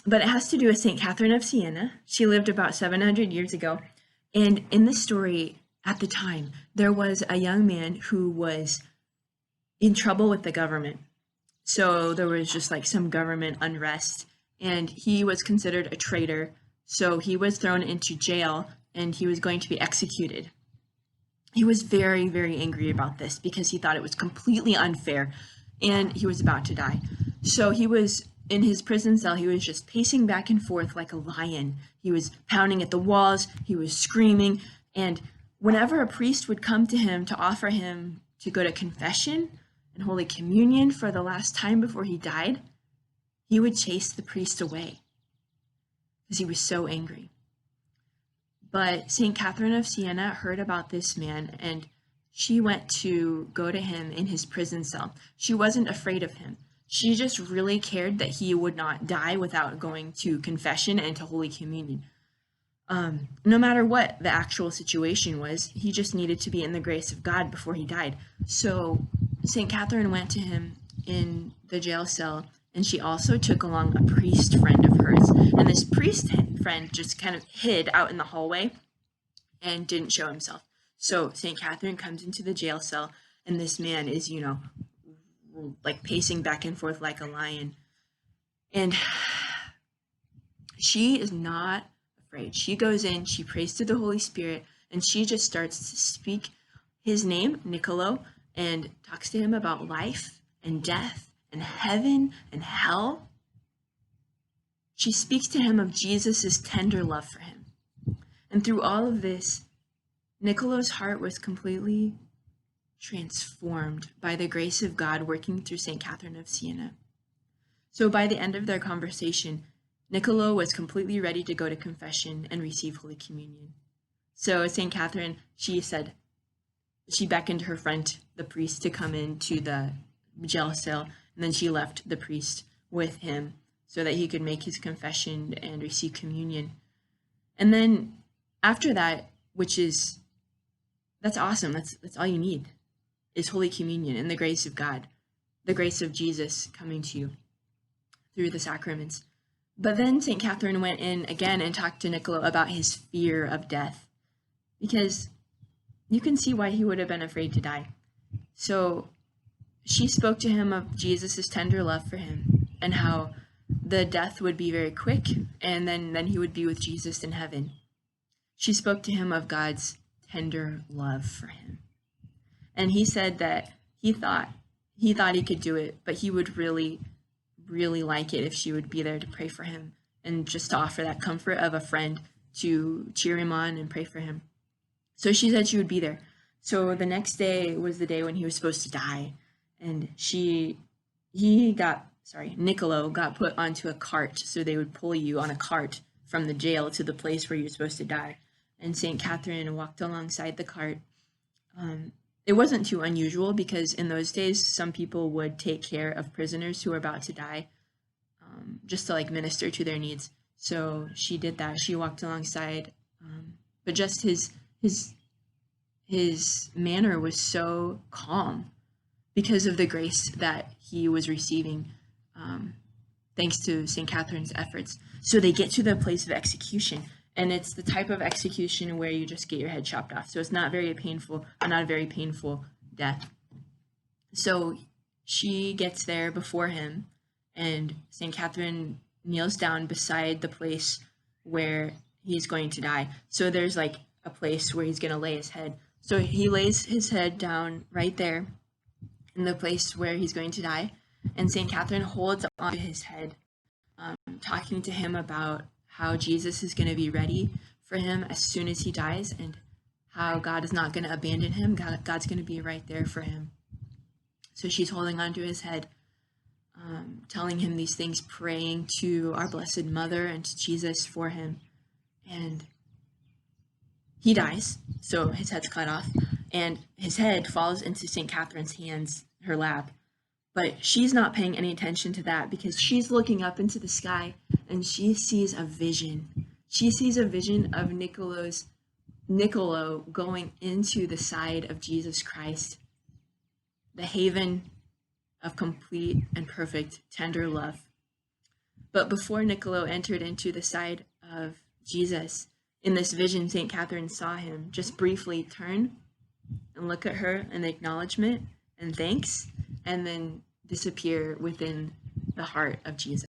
But it has to do with St. Catherine of Siena. She lived about 700 years ago. And in the story, at the time, there was a young man who was in trouble with the government. So there was just like some government unrest, and he was considered a traitor. So he was thrown into jail and he was going to be executed. He was very, very angry about this because he thought it was completely unfair and he was about to die. So he was in his prison cell, he was just pacing back and forth like a lion. He was pounding at the walls, he was screaming, and whenever a priest would come to him to offer him to go to confession and Holy Communion for the last time before he died, he would chase the priest away because he was so angry. But St. Catherine of Siena heard about this man, and she went to go to him in his prison cell. She wasn't afraid of him. She just really cared that he would not die without going to confession and to Holy Communion. No matter what the actual situation was, he just needed to be in the grace of God before he died. So St. Catherine went to him in the jail cell, and she also took along a priest friend of hers. And this priest friend just kind of hid out in the hallway and didn't show himself. So St. Catherine comes into the jail cell, and this man is, like pacing back and forth like a lion. And she is not afraid. She goes in, she prays to the Holy Spirit, and she just starts to speak his name, Niccolo, and talks to him about life and death and heaven and hell. She speaks to him of Jesus' tender love for him. And through all of this, Niccolo's heart was completely transformed by the grace of God working through St. Catherine of Siena. So by the end of their conversation, Niccolo was completely ready to go to confession and receive Holy Communion. So St. Catherine, she beckoned her friend, the priest, to come into the jail cell, and then she left the priest with him so that he could make his confession and receive communion. And then after that, that's awesome. That's all you need is Holy Communion and the grace of God, the grace of Jesus coming to you through the sacraments. But then St. Catherine went in again and talked to Niccolo about his fear of death, because you can see why he would have been afraid to die. So she spoke to him of Jesus' tender love for him and how the death would be very quick, and then he would be with Jesus in heaven. She spoke to him of God's tender love for him. And he said that he thought he could do it, but he would really, really like it if she would be there to pray for him and just to offer that comfort of a friend to cheer him on and pray for him. So she said she would be there. So the next day was the day when he was supposed to die, and Niccolo got put onto a cart, so they would pull you on a cart from the jail to the place where you're supposed to die. And St. Catherine walked alongside the cart. It wasn't too unusual because in those days, some people would take care of prisoners who were about to die, just to like minister to their needs. So she did that. She walked alongside, but just his manner was so calm because of the grace that he was receiving, thanks to St. Catherine's efforts. So they get to the place of execution, and it's the type of execution where you just get your head chopped off. So it's not a very painful death. So she gets there before him, and St. Catherine kneels down beside the place where he's going to die. So there's like a place where he's going to lay his head. So he lays his head down right there in the place where he's going to die. And St. Catherine holds onto his head, talking to him about how Jesus is going to be ready for him as soon as he dies, and how God is not going to abandon him. God's going to be right there for him. So she's holding onto his head, telling him these things, praying to our Blessed Mother and to Jesus for him. And he dies, so his head's cut off, and his head falls into St. Catherine's hands, her lap. But she's not paying any attention to that because she's looking up into the sky and she sees a vision. She sees a vision of Niccolo going into the side of Jesus Christ, the haven of complete and perfect tender love. But before Niccolo entered into the side of Jesus, in this vision, St. Catherine saw him just briefly turn and look at her in acknowledgement and thanks, and then disappear within the heart of Jesus.